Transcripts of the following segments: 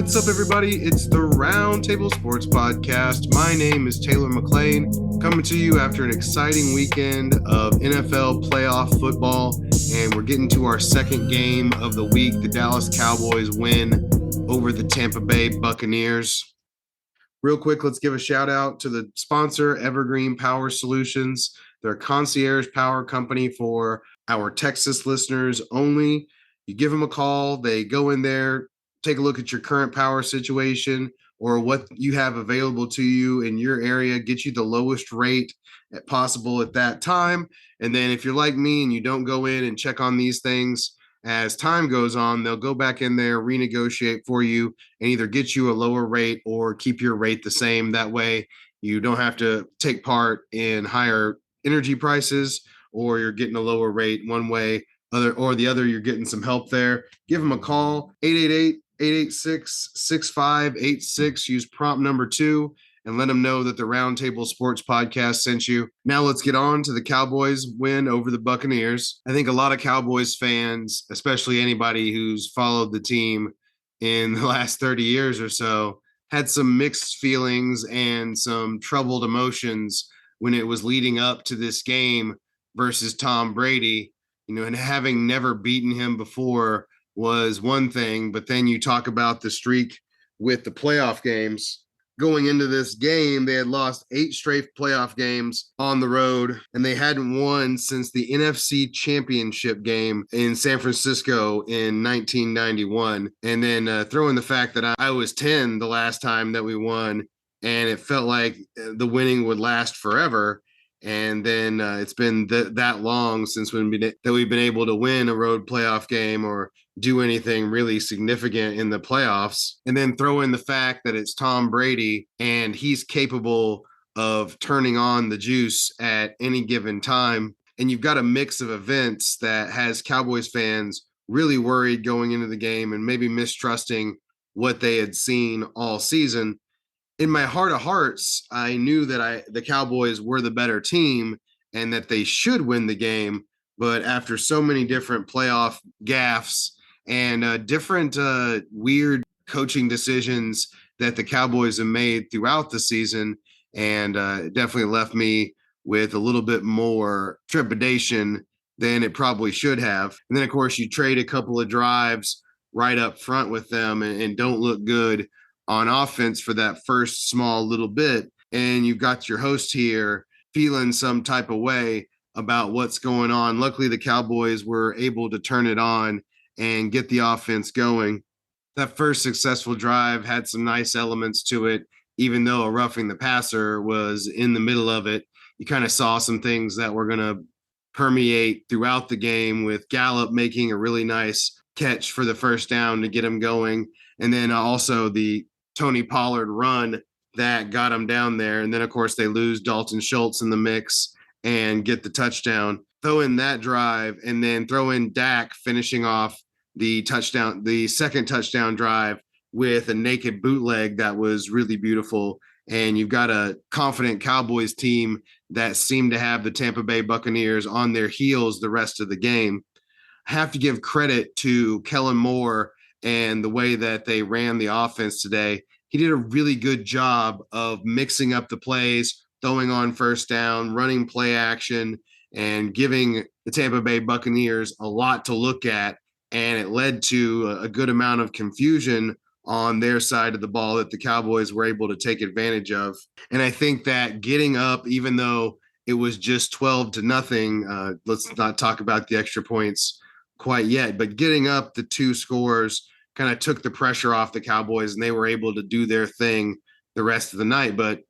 What's up, everybody? It's the Roundtable Sports Podcast. My name is Taylor McLean, coming to you after an exciting weekend of NFL playoff football, and we're getting to our second game of the week. The Dallas Cowboys win over the Tampa Bay Buccaneers. Real quick, let's give a shout out to the sponsor, Evergreen Power Solutions. They're a concierge power company for our Texas listeners only. You give them a call, they go in there, take a look at your current power situation or what you have available to you in your area, get you the lowest rate possible at that time. And then if you're like me and you don't go in and check on these things, as time goes on, they'll go back in there, renegotiate for you, and either get you a lower rate or keep your rate the same. That way you don't have to take part in higher energy prices, or you're getting a lower rate one way or the other. You're getting some help there. Give them a call, 888-886-6586. Use prompt number 2 and let them know that the Roundtable Sports Podcast sent you. Now let's get on to the Cowboys win over the Buccaneers. I think a lot of Cowboys fans, especially anybody who's followed the team in the last 30 years or so, had some mixed feelings and some troubled emotions when it was leading up to this game versus Tom Brady. And having never beaten him before was one thing, but then you talk about the streak with the playoff games. Going into this game, they had lost 8 straight playoff games on the road, and they hadn't won since the NFC Championship game in San Francisco in 1991. And then throw in the fact that I was 10 the last time that we won, and it felt like the winning would last forever. And then it's been that long since we've been able to win a road playoff game or do anything really significant in the playoffs. And then throw in the fact that it's Tom Brady and he's capable of turning on the juice at any given time. And you've got a mix of events that has Cowboys fans really worried going into the game and maybe mistrusting what they had seen all season. In my heart of hearts, I knew that the Cowboys were the better team and that they should win the game. But after so many different playoff gaffes and different weird coaching decisions that the Cowboys have made throughout the season, and it definitely left me with a little bit more trepidation than it probably should have. And then, of course, you trade a couple of drives right up front with them and don't look good on offense for that first small little bit. And you've got your host here feeling some type of way about what's going on. Luckily, the Cowboys were able to turn it on and get the offense going. That first successful drive had some nice elements to it, even though a roughing the passer was in the middle of it. You kind of saw some things that were going to permeate throughout the game, with Gallup making a really nice catch for the first down to get him going. And then also the Tony Pollard run that got him down there. And then, of course, they lose Dalton Schultz in the mix and get the touchdown. Throw in that drive and then throw in Dak finishing off the second touchdown drive with a naked bootleg that was really beautiful. And you've got a confident Cowboys team that seemed to have the Tampa Bay Buccaneers on their heels the rest of the game. I have to give credit to Kellen Moore and the way that they ran the offense today. He did a really good job of mixing up the plays, throwing on first down, running play action, and giving the Tampa Bay Buccaneers a lot to look at. And it led to a good amount of confusion on their side of the ball that the Cowboys were able to take advantage of. And I think that getting up, even though it was just 12-0, let's not talk about the extra points quite yet, but getting up the 2 scores kind of took the pressure off the Cowboys, and they were able to do their thing the rest of the night. But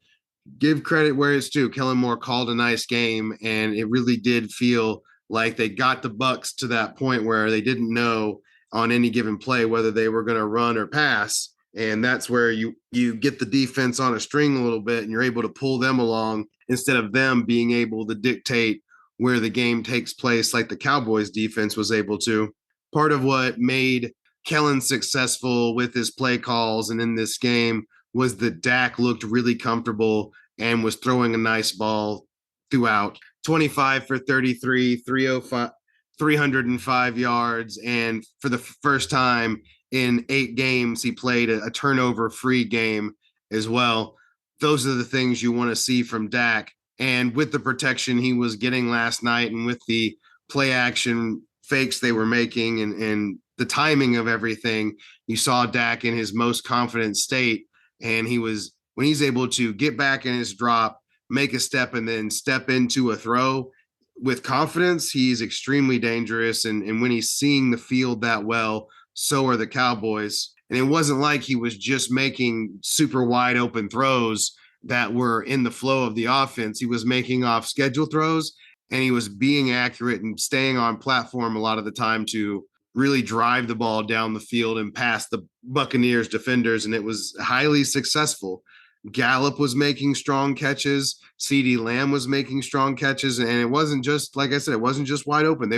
give credit where it's due. Kellen Moore called a nice game, and it really did feel like they got the Bucs to that point where they didn't know on any given play whether they were going to run or pass. And that's where you get the defense on a string a little bit, and you're able to pull them along instead of them being able to dictate where the game takes place like the Cowboys defense was able to. Part of what made Kellen successful with his play calls and in this game was that Dak looked really comfortable and was throwing a nice ball throughout. 25 for 33, 305, 305 yards. And for the first time in 8 games, he played a turnover-free game as well. Those are the things you want to see from Dak. And with the protection he was getting last night and with the play action fakes they were making and the timing of everything, you saw Dak in his most confident state. And when he's able to get back in his drop, make a step, and then step into a throw with confidence, he's extremely dangerous. And when he's seeing the field that well, so are the Cowboys. And it wasn't like he was just making super wide open throws that were in the flow of the offense. He was making off schedule throws, and he was being accurate and staying on platform a lot of the time to really drive the ball down the field and past the Buccaneers defenders. And it was highly successful. Gallup was making strong catches. CeeDee Lamb was making strong catches. And it wasn't just, like I said, it wasn't just wide open.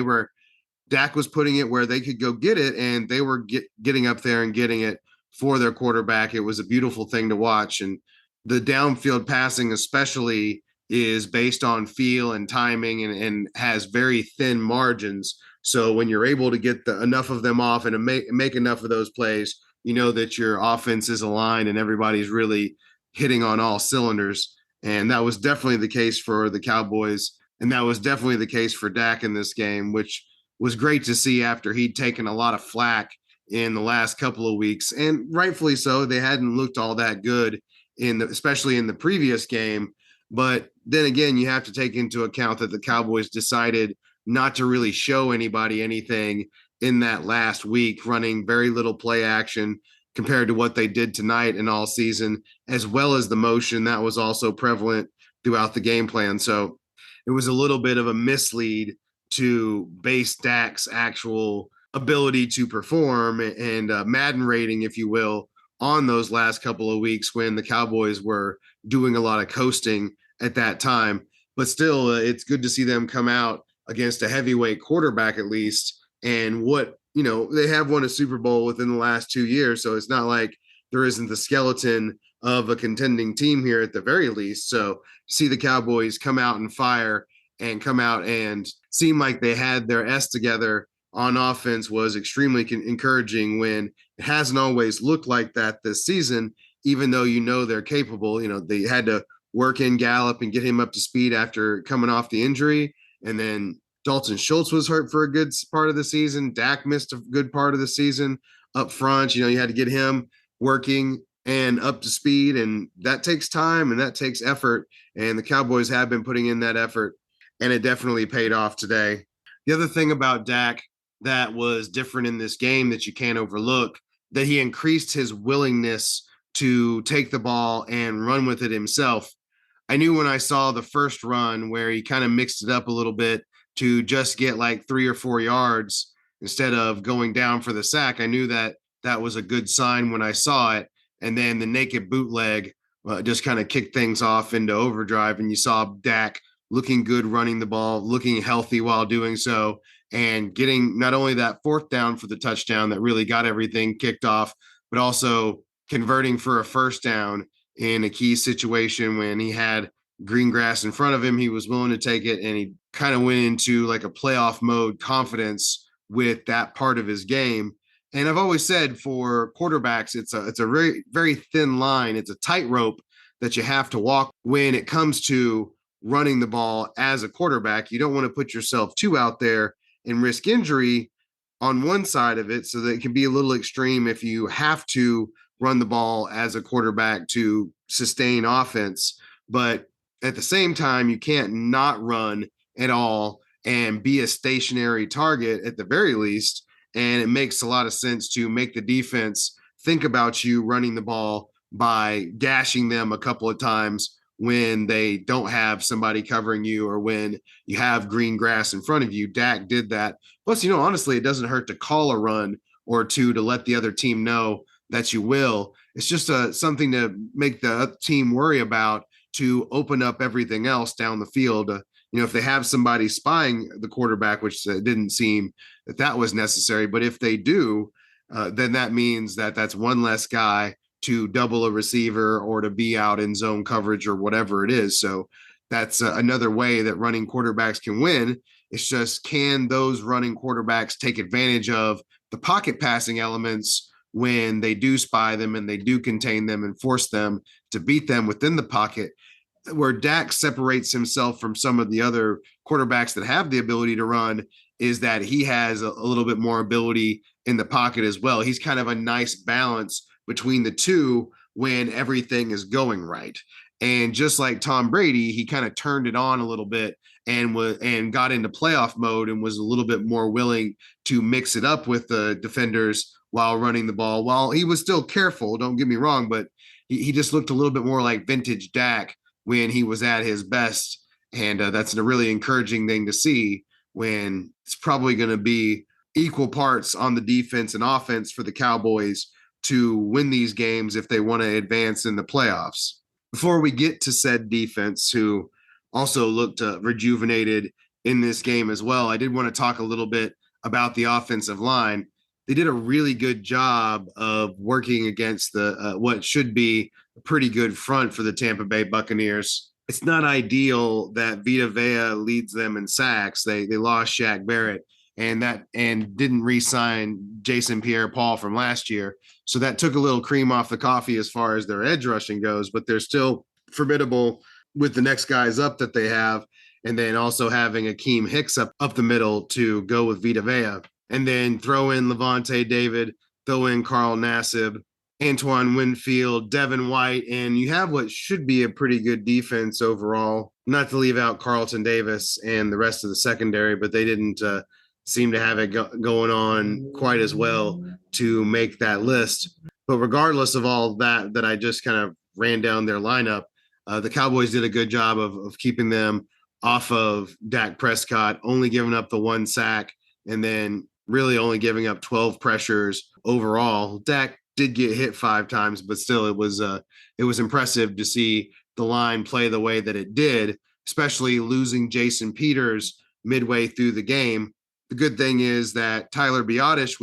Dak was putting it where they could go get it, and they were getting up there and getting it for their quarterback. It was a beautiful thing to watch. And the downfield passing especially is based on feel and timing and has very thin margins. So when you're able to get enough of them off and make enough of those plays, you know that your offense is aligned and everybody's really hitting on all cylinders. And that was definitely the case for the Cowboys. And that was definitely the case for Dak in this game, which was great to see after he'd taken a lot of flack in the last couple of weeks. And rightfully so. They hadn't looked all that good especially in the previous game. But then again, you have to take into account that the Cowboys decided not to really show anybody anything in that last week, running very little play action compared to what they did tonight and all season, as well as the motion that was also prevalent throughout the game plan. So it was a little bit of a mislead to base Dak's actual ability to perform and Madden rating, if you will, on those last couple of weeks when the Cowboys were doing a lot of coasting at that time. But still, it's good to see them come out against a heavyweight quarterback at least. And they have won a Super Bowl within the last 2 years. So it's not like there isn't the skeleton of a contending team here at the very least. So see the Cowboys come out and fire and come out and seem like they had their S together on offense was extremely encouraging when it hasn't always looked like that this season, even though they're capable. They had to work in Gallup and get him up to speed after coming off the injury. And then Dalton Schultz was hurt for a good part of the season. Dak missed a good part of the season up front. You had to get him working and up to speed, and that takes time and that takes effort. And the Cowboys have been putting in that effort, and it definitely paid off today. The other thing about Dak that was different in this game that you can't overlook, that he increased his willingness to take the ball and run with it himself. I knew when I saw the first run where he kind of mixed it up a little bit to just get like 3 or 4 yards instead of going down for the sack, I knew that was a good sign when I saw it. And then the naked bootleg just kind of kicked things off into overdrive, and you saw Dak looking good running the ball, looking healthy while doing so, and getting not only that 4th down for the touchdown that really got everything kicked off, but also converting for a 1st down in a key situation when he had green grass in front of him. He was willing to take it, and he kind of went into like a playoff mode confidence with that part of his game. And I've always said for quarterbacks, it's a very, very thin line. It's a tightrope that you have to walk when it comes to running the ball as a quarterback. You don't want to put yourself too out there and risk injury on one side of it, so that it can be a little extreme if you have to run the ball as a quarterback to sustain offense. But at the same time, you can't not run at all and be a stationary target at the very least. And it makes a lot of sense to make the defense think about you running the ball by gashing them a couple of times when they don't have somebody covering you or when you have green grass in front of you. Dak did that. Plus, honestly, it doesn't hurt to call a run or two to let the other team know that you will. It's just something to make the team worry about to open up everything else down the field. If they have somebody spying the quarterback, which didn't seem that was necessary, but if they do, then that means that that's one less guy to double a receiver or to be out in zone coverage or whatever it is. So that's another way that running quarterbacks can win. It's just, can those running quarterbacks take advantage of the pocket passing elements when they do spy them and they do contain them and force them to beat them within the pocket. Where Dak separates himself from some of the other quarterbacks that have the ability to run is that he has a little bit more ability in the pocket as well. He's kind of a nice balance between the two when everything is going right. And just like Tom Brady, he kind of turned it on a little bit and got into playoff mode and was a little bit more willing to mix it up with the defenders while running the ball. While he was still careful, don't get me wrong, but he just looked a little bit more like vintage Dak when he was at his best. And that's a really encouraging thing to see when it's probably going to be equal parts on the defense and offense for the Cowboys to win these games if they want to advance in the playoffs. Before we get to said defense, who also looked rejuvenated in this game as well, I did want to talk a little bit about the offensive line. They did a really good job of working against the what should be a pretty good front for the Tampa Bay Buccaneers. It's not ideal that Vita Vea leads them in sacks. They lost Shaq Barrett and didn't re-sign Jason Pierre-Paul from last year. So that took a little cream off the coffee as far as their edge rushing goes, but they're still formidable with the next guys up that they have. And then also having Akeem Hicks up the middle to go with Vita Vea. And then throw in Levante David, throw in Carl Nassib, Antoine Winfield, Devin White, and you have what should be a pretty good defense overall. Not to leave out Carlton Davis and the rest of the secondary, but they didn't seem to have it going on quite as well to make that list. But regardless of all that I just kind of ran down their lineup, the Cowboys did a good job of keeping them off of Dak Prescott, only giving up the one sack, and then really only giving up 12 pressures overall. Dak did get hit 5 times, but still it was impressive to see the line play the way that it did, especially losing Jason Peters midway through the game. The good thing is that Tyler Biadasz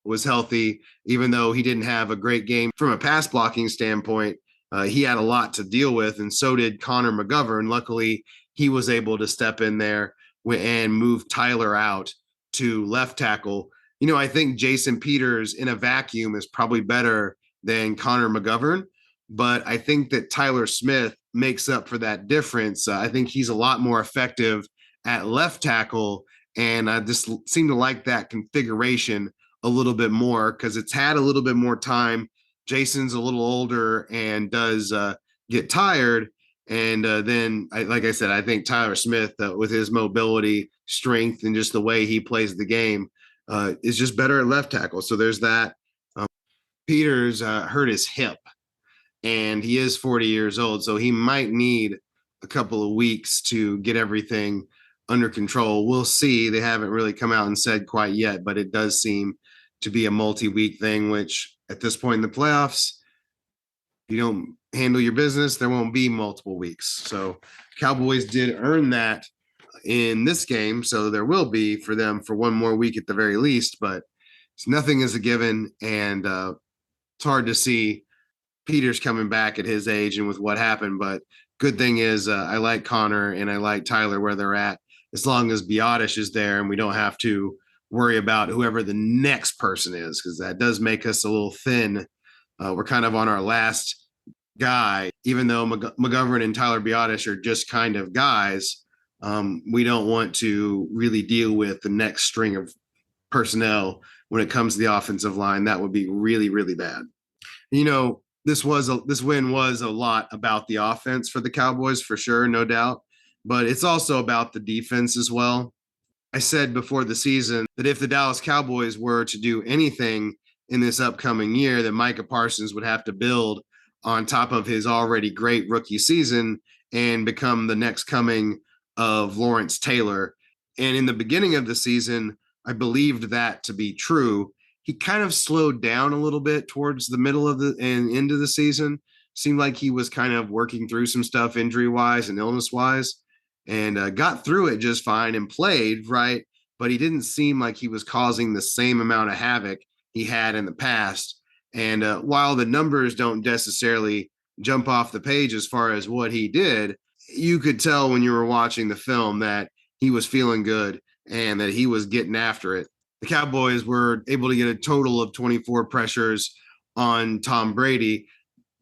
was healthy, even though he didn't have a great game from a pass blocking standpoint. He had a lot to deal with, and so did Connor McGovern. Luckily, he was able to step in there and move Tyler out to left tackle. You know, I think Jason Peters in a vacuum is probably better than Connor McGovern, but I think that Tyler Smith makes up for that difference. I think he's a lot more effective at left tackle, and I just seem to like that configuration a little bit more because it's had a little bit more time. Jason's a little older and does get tired. And then, like I said, I think Tyler Smith, with his mobility, strength, and just the way he plays the game, is just better at left tackle. So there's that. Peters hurt his hip, and he is 40 years old, so he might need a couple of weeks to get everything under control. We'll see. They haven't really come out and said quite yet, but it does seem to be a multi-week thing, which at this point in the playoffs, you don't handle your business, there won't be multiple weeks. So Cowboys did earn that in this game, so there will be for them for one more week at the very least, but nothing is a given, and it's hard to see Peters coming back at his age and with what happened. But good thing is I like Connor and I like Tyler where they're at, as long as Biadasz is there and we don't have to worry about whoever the next person is, because that does make us a little thin. We're kind of on our last guy, even though McGovern and Tyler Biadasz are just kind of guys. We don't want to really deal with the next string of personnel when it comes to the offensive line. That would be really, really bad. You know, this win was a lot about the offense for the Cowboys, for sure, no doubt, but it's also about the defense as well. I said before the season that if the Dallas Cowboys were to do anything in this upcoming year, that Micah Parsons would have to build on top of his already great rookie season and become the next coming of Lawrence Taylor. And in the beginning of the season, I believed that to be true. He kind of slowed down a little bit towards the middle of the and end of the season. Seemed like he was kind of working through some stuff injury-wise and illness-wise, and got through it just fine and played, right? But he didn't seem like he was causing the same amount of havoc he had in the past. And while the numbers don't necessarily jump off the page as far as what he did, you could tell when you were watching the film that he was feeling good and that he was getting after it. the Cowboys were able to get a total of 24 pressures on Tom Brady.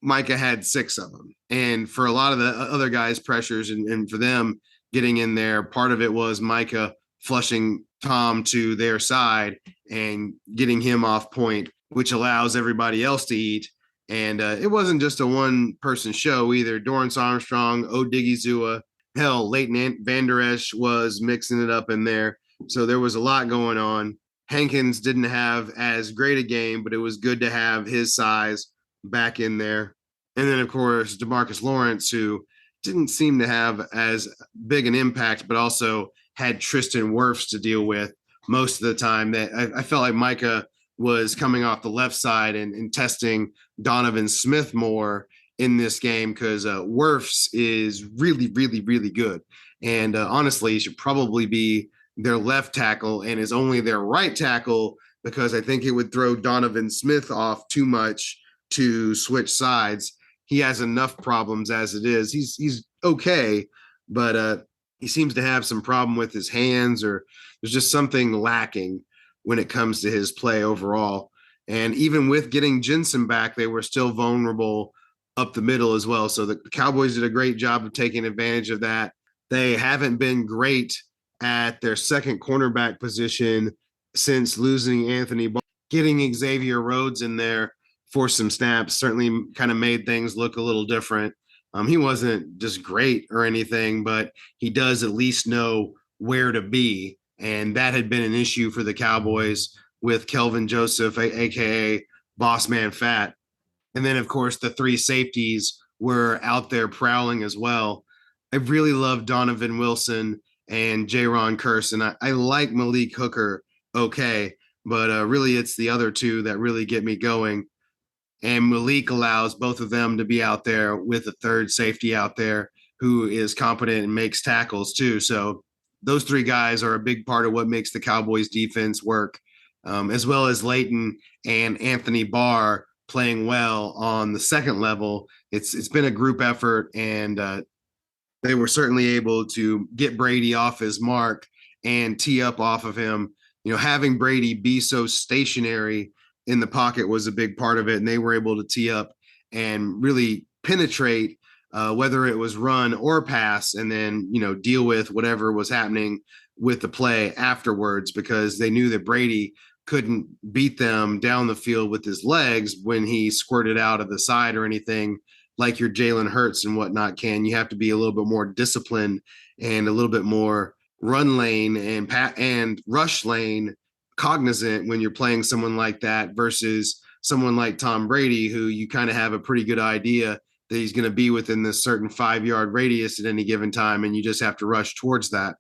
Micah had 6 of them. And for a lot of the other guys' pressures and for them getting in there, part of it was Micah flushing Tom to their side and getting him off point, which allows everybody else to eat. And it wasn't just a one-person show either. Dorrance Armstrong, Odigizua, hell, Leighton Vander Esch was mixing it up in there. So there was a lot going on. Hankins didn't have as great a game, but it was good to have his size back in there. And then, of course, DeMarcus Lawrence, who didn't seem to have as big an impact, but also had Tristan Wirfs to deal with most of the time. That I felt like Micah was coming off the left side and testing Donovan Smith more in this game because Wirfs is really, really, really good. And honestly, he should probably be their left tackle and is only their right tackle because I think it would throw Donovan Smith off too much to switch sides. He has enough problems as it is. He's okay, but he seems to have some problem with his hands, or there's just something lacking when it comes to his play overall. And even with getting Jensen back, they were still vulnerable up the middle as well. So the Cowboys did a great job of taking advantage of that. They haven't been great at their second cornerback position since losing Anthony Barr. Getting Xavier Rhodes in there for some snaps certainly kind of made things look a little different. He wasn't just great or anything, but he does at least know where to be. And that had been an issue for the Cowboys with Kelvin Joseph, aka Boss Man Fat. And then, of course, the 3 safeties were out there prowling as well. I really love Donovan Wilson and Jaron Curse, and I like Malik Hooker okay, but really it's the other 2 that really get me going. And Malik allows both of them to be out there with a 3rd safety out there who is competent and makes tackles too. So those 3 guys are a big part of what makes the Cowboys defense work, as well as Leighton and Anthony Barr playing well on the second level. It's been a group effort, and they were certainly able to get Brady off his mark and tee up off of him. You know, having Brady be so stationary in the pocket was a big part of it, and they were able to tee up and really penetrate, whether it was run or pass, and then, you know, deal with whatever was happening with the play afterwards, because they knew that Brady couldn't beat them down the field with his legs when he squirted out of the side or anything like your Jalen Hurts and whatnot can. You have to be a little bit more disciplined and a little bit more run lane and rush lane cognizant when you're playing someone like that versus someone like Tom Brady, who you kind of have a pretty good idea that he's going to be within this certain 5-yard radius at any given time, and you just have to rush towards that.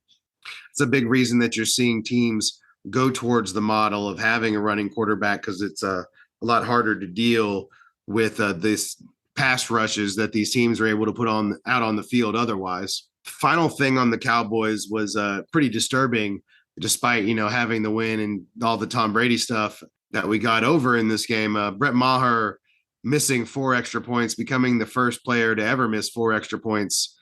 It's a big reason that you're seeing teams go towards the model of having a running quarterback, because it's a lot harder to deal with this pass rushes that these teams are able to put on out on the field otherwise. Final thing on the Cowboys was pretty disturbing, despite, you know, having the win and all the Tom Brady stuff that we got over in this game. Brett Maher missing 4 extra points, becoming the first player to ever miss 4 extra points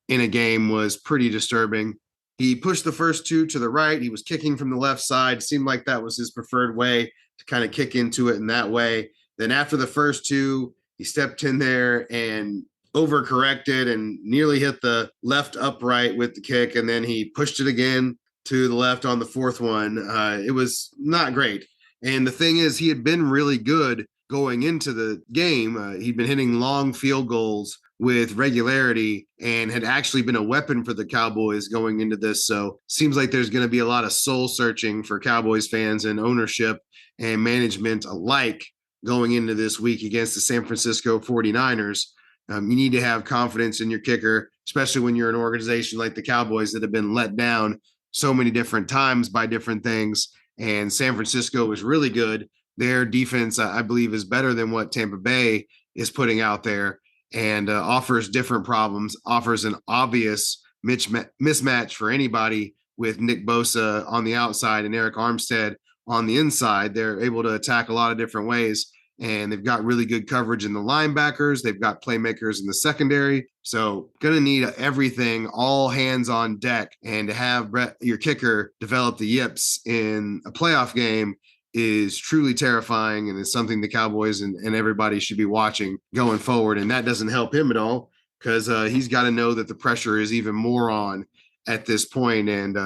in a game, was pretty disturbing. He pushed the first 2 to the right. He was kicking from the left side. Seemed like that was his preferred way to kind of kick into it in that way. Then after the first 2, he stepped in there and overcorrected and nearly hit the left upright with the kick. And then he pushed it again to the left on the 4th one. It was not great. And the thing is, he had been really good going into the game. He'd been hitting long field goals with regularity and had actually been a weapon for the Cowboys going into this. So seems like there's going to be a lot of soul searching for Cowboys fans and ownership and management alike going into this week against the San Francisco 49ers. You need to have confidence in your kicker, especially when you're an organization like the Cowboys that have been let down so many different times by different things. And San Francisco was really good. Their defense, I believe, is better than what Tampa Bay is putting out there, and offers different problems, offers an obvious mismatch for anybody with Nick Bosa on the outside and Eric Armstead on the inside. They're able to attack a lot of different ways. and they've got really good coverage in the linebackers. They've got playmakers in the secondary. So going to need everything, all hands on deck. And to have Brett, your kicker, develop the yips in a playoff game is truly terrifying, and is something the Cowboys and everybody should be watching going forward. And that doesn't help him at all, because he's got to know that the pressure is even more on at this point. And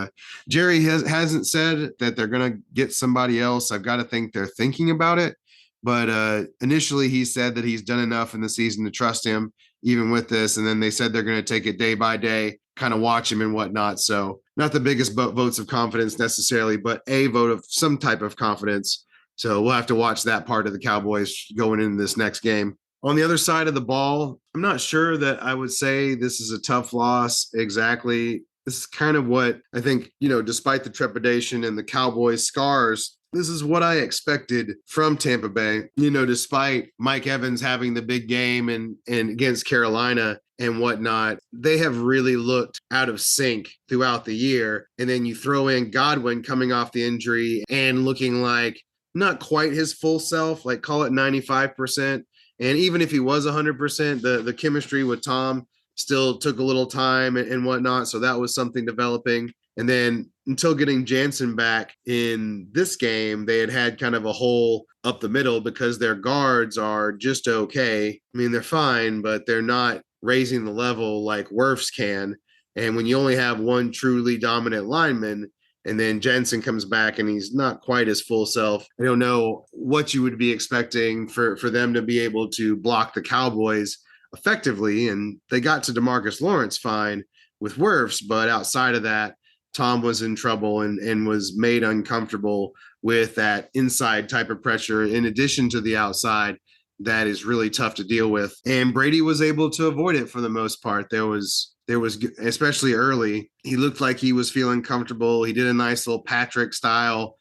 Jerry hasn't said that they're going to get somebody else. I've got to think they're thinking about it. But initially he said that he's done enough in the season to trust him, even with this. And then they said they're going to take it day by day, kind of watch him and whatnot. So not the biggest votes of confidence necessarily, but a vote of some type of confidence. So we'll have to watch that part of the Cowboys going into this next game. On the other side of the ball, I'm not sure that I would say this is a tough loss exactly. This is kind of what I think, despite the trepidation and the Cowboys scars, this is what I expected from Tampa Bay. Despite Mike Evans having the big game and against Carolina and whatnot, they have really looked out of sync throughout the year. And then you throw in Godwin coming off the injury and looking like not quite his full self, like call it 95%. And even if he was 100%, the chemistry with Tom still took a little time and whatnot. So that was something developing. And then until getting Jansen back in this game, they had kind of a hole up the middle because their guards are just okay. I mean, they're fine, but they're not raising the level like Wirfs can. And when you only have one truly dominant lineman, and then Jensen comes back and he's not quite his full self, I don't know what you would be expecting for them to be able to block the Cowboys effectively. And they got to DeMarcus Lawrence fine with Wirfs, but outside of that, Tom was in trouble and was made uncomfortable with that inside type of pressure, in addition to the outside, that is really tough to deal with. And Brady was able to avoid it for the most part. There was, especially early, he looked like he was feeling comfortable. He did a nice little Patrick style,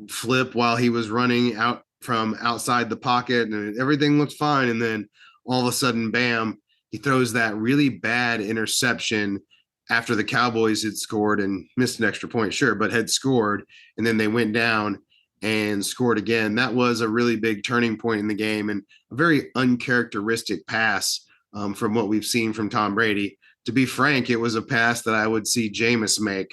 flip while he was running out from outside the pocket, and everything looked fine. And then all of a sudden, bam, he throws that really bad interception after the Cowboys had scored and missed an extra point, sure, but had scored. And then they went down and scored again. That was a really big turning point in the game, and a very uncharacteristic pass from what we've seen from Tom Brady. To be frank, it was a pass that I would see Jameis make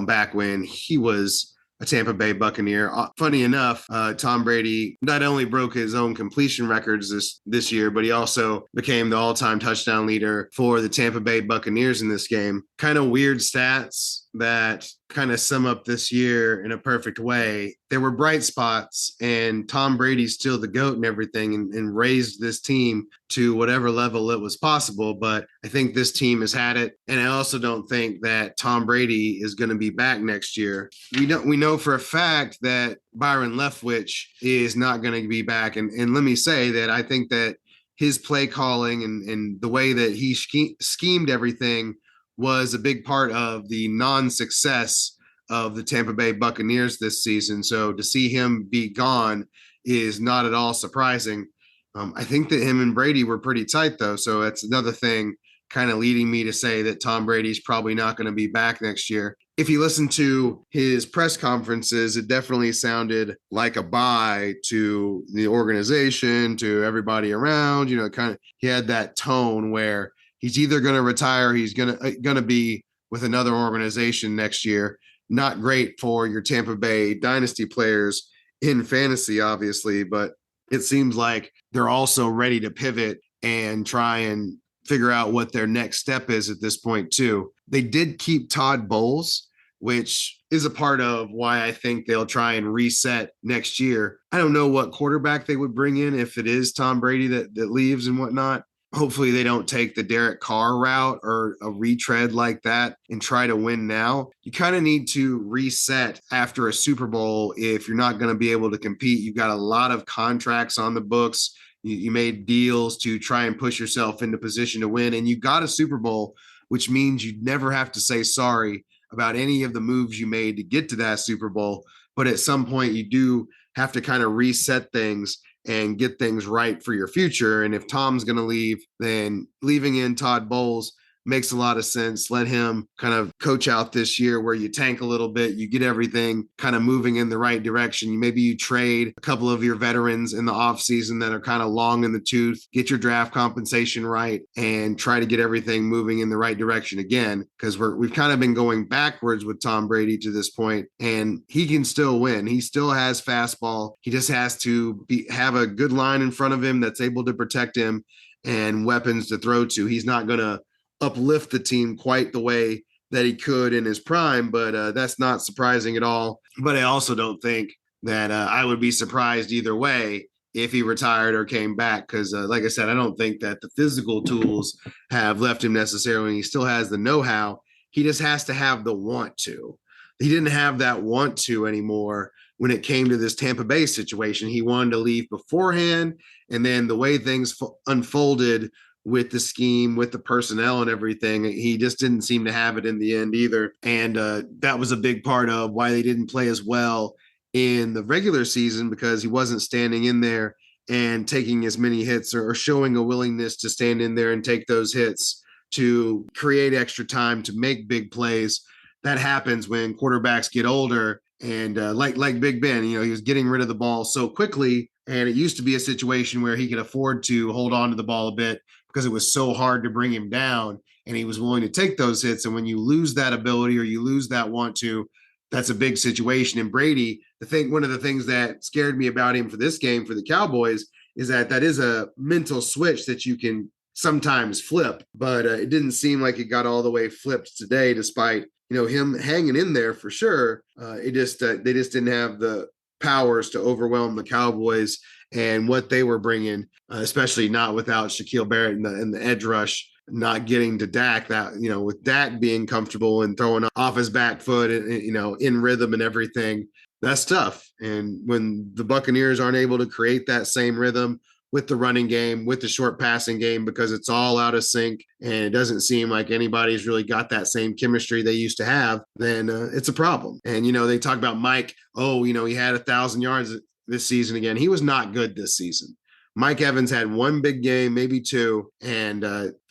back when he was a Tampa Bay Buccaneer. Funny enough, Tom Brady not only broke his own completion records this year, but he also became the all-time touchdown leader for the Tampa Bay Buccaneers in this game. Kind of weird stats that kind of sum up this year in a perfect way. There were bright spots, and Tom Brady's still the GOAT and everything, and raised this team to whatever level it was possible. But I think this team has had it. And I also don't think that Tom Brady is going to be back next year. We know for a fact that Byron Leftwich is not going to be back. And let me say that I think that his play calling and the way that he schemed everything was a big part of the non-success of the Tampa Bay Buccaneers this season. So to see him be gone is not at all surprising. I think that him and Brady were pretty tight, though. So that's another thing kind of leading me to say that Tom Brady's probably not going to be back next year. If you listen to his press conferences, it definitely sounded like a bye to the organization, to everybody around. Kind of he had that tone where he's either going to retire, he's going to be with another organization next year. Not great for your Tampa Bay dynasty players in fantasy, obviously, but it seems like they're also ready to pivot and try and figure out what their next step is at this point too. They did keep Todd Bowles, which is a part of why I think they'll try and reset next year. I don't know what quarterback they would bring in if it is Tom Brady that leaves and whatnot. Hopefully they don't take the Derek Carr route or a retread like that and try to win now. You kind of need to reset after a Super Bowl if you're not going to be able to compete. You've got a lot of contracts on the books. You made deals to try and push yourself into position to win, and you got a Super Bowl, which means you never have to say sorry about any of the moves you made to get to that Super Bowl. But at some point you do have to kind of reset things and get things right for your future. And if Tom's going to leave, then leaving in Todd Bowles makes a lot of sense. Let him kind of coach out this year where you tank a little bit, you get everything kind of moving in the right direction. Maybe you trade a couple of your veterans in the offseason that are kind of long in the tooth, get your draft compensation right, and try to get everything moving in the right direction again, because we've kind of been going backwards with Tom Brady to this point, and he can still win. He still has fastball. He just has to have a good line in front of him that's able to protect him and weapons to throw to. He's not going to uplift the team quite the way that he could in his prime, but that's not surprising at all. But I also don't think that I would be surprised either way if he retired or came back, because like I said, I don't think that the physical tools have left him necessarily. He still has the know-how. He just has to have the want to. He didn't have that want to anymore when it came to this Tampa Bay situation. He wanted to leave beforehand, and then the way things unfolded with the scheme, with the personnel and everything, he just didn't seem to have it in the end either. And that was a big part of why they didn't play as well in the regular season, because he wasn't standing in there and taking as many hits or showing a willingness to stand in there and take those hits to create extra time to make big plays. That happens when quarterbacks get older. And like Big Ben, he was getting rid of the ball so quickly, and it used to be a situation where he could afford to hold on to the ball a bit because it was so hard to bring him down, and he was willing to take those hits. And when you lose that ability or you lose that want to, that's a big situation. And Brady, one of the things that scared me about him for this game for the Cowboys is that is a mental switch that you can sometimes flip, but it didn't seem like it got all the way flipped today, despite him hanging in there for sure. They just didn't have the powers to overwhelm the Cowboys and what they were bringing, especially not without Shaquille Barrett and the edge rush not getting to Dak. That with Dak being comfortable and throwing off his back foot and in rhythm and everything, that's tough. And when the Buccaneers aren't able to create that same rhythm with the running game, with the short passing game, because it's all out of sync and it doesn't seem like anybody's really got that same chemistry they used to have, then it's a problem. And, they talk about Mike, he had 1,000 yards this season again. He was not good this season. Mike Evans had one big game, maybe two, and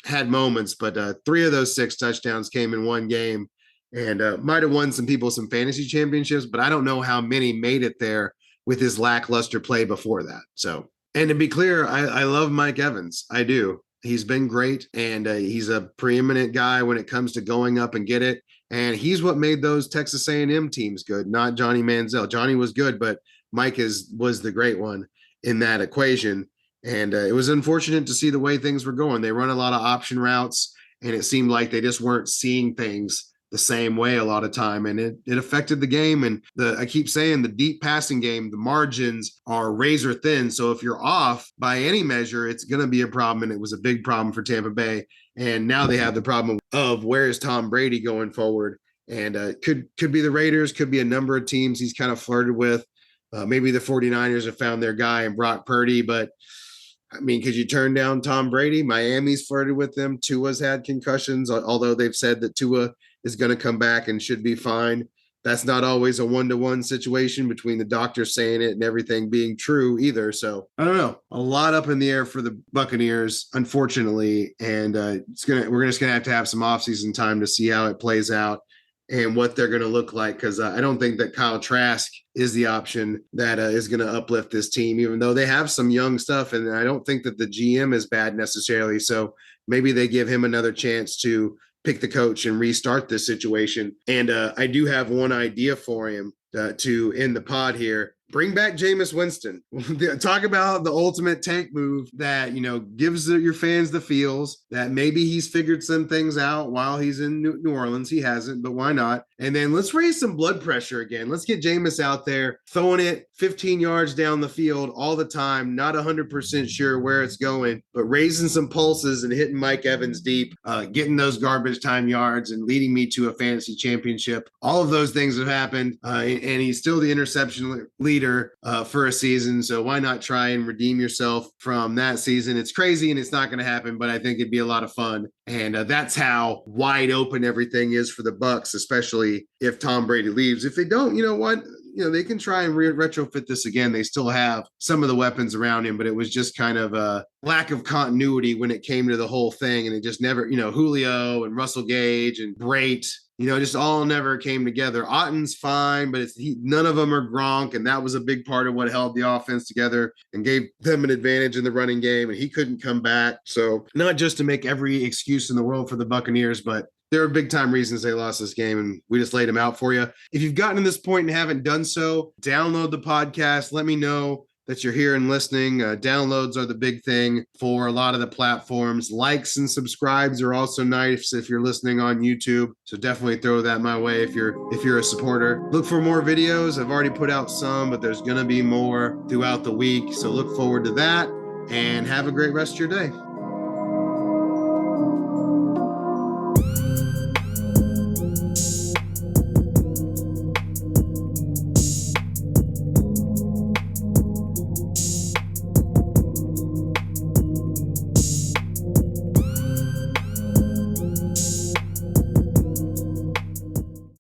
had moments, but 3 of those 6 touchdowns came in one game, and might have won some people some fantasy championships, but I don't know how many made it there with his lackluster play before that. So, and to be clear, I love Mike Evans. I do. He's been great, and he's a preeminent guy when it comes to going up and get it. And he's what made those Texas A&M teams good, not Johnny Manziel. Johnny was good, but Mike was the great one in that equation. And it was unfortunate to see the way things were going. They run a lot of option routes, and it seemed like they just weren't seeing things the same way a lot of time, and it affected the game. And I keep saying the deep passing game, the margins are razor thin. So if you're off by any measure, it's going to be a problem, and it was a big problem for Tampa Bay. And now they have the problem of where is Tom Brady going forward, and could be the Raiders, could be a number of teams he's kind of flirted with. Maybe the 49ers have found their guy in Brock Purdy, but I mean, could you turn down Tom Brady? Miami's flirted with them. Tua's had concussions, although they've said that Tua is going to come back and should be fine. That's not always a one-to-one situation between the doctors saying it and everything being true either. So I don't know. A lot up in the air for the Buccaneers, unfortunately. And we're just going to have some offseason time to see how it plays out and what they're going to look like, because I don't think that Kyle Trask is the option that is going to uplift this team, even though they have some young stuff. And I don't think that the GM is bad necessarily. So maybe they give him another chance to pick the coach and restart this situation. And I do have one idea for him to end the pod here. Bring back Jameis Winston. Talk about the ultimate tank move that, gives your fans the feels that maybe he's figured some things out while he's in New Orleans. He hasn't, but why not? And then let's raise some blood pressure again. Let's get Jameis out there throwing it 15 yards down the field all the time, not 100% sure where it's going, but raising some pulses and hitting Mike Evans deep, getting those garbage time yards and leading me to a fantasy championship. All of those things have happened, and he's still the interception leader for a season. So why not try and redeem yourself from that season? It's crazy and it's not going to happen, but I think it'd be a lot of fun. And that's how wide open everything is for the Bucs, especially if Tom Brady leaves. If they don't, you know what? they can try and retrofit this again. They still have some of the weapons around him, but it was just kind of a lack of continuity when it came to the whole thing. And it just never, Julio and Russell Gage and Brait, just all never came together. Otten's fine, but none of them are Gronk, and that was a big part of what held the offense together and gave them an advantage in the running game, and he couldn't come back. So not just to make every excuse in the world for the Buccaneers, but there are big time reasons they lost this game, and we just laid them out for you. If you've gotten to this point and haven't done so, download the podcast. Let me know that you're here and listening. Downloads are the big thing for a lot of the platforms. Likes and subscribes are also nice if you're listening on YouTube. So definitely throw that my way if you're a supporter. Look for more videos. I've already put out some, but there's going to be more throughout the week. So look forward to that, and have a great rest of your day.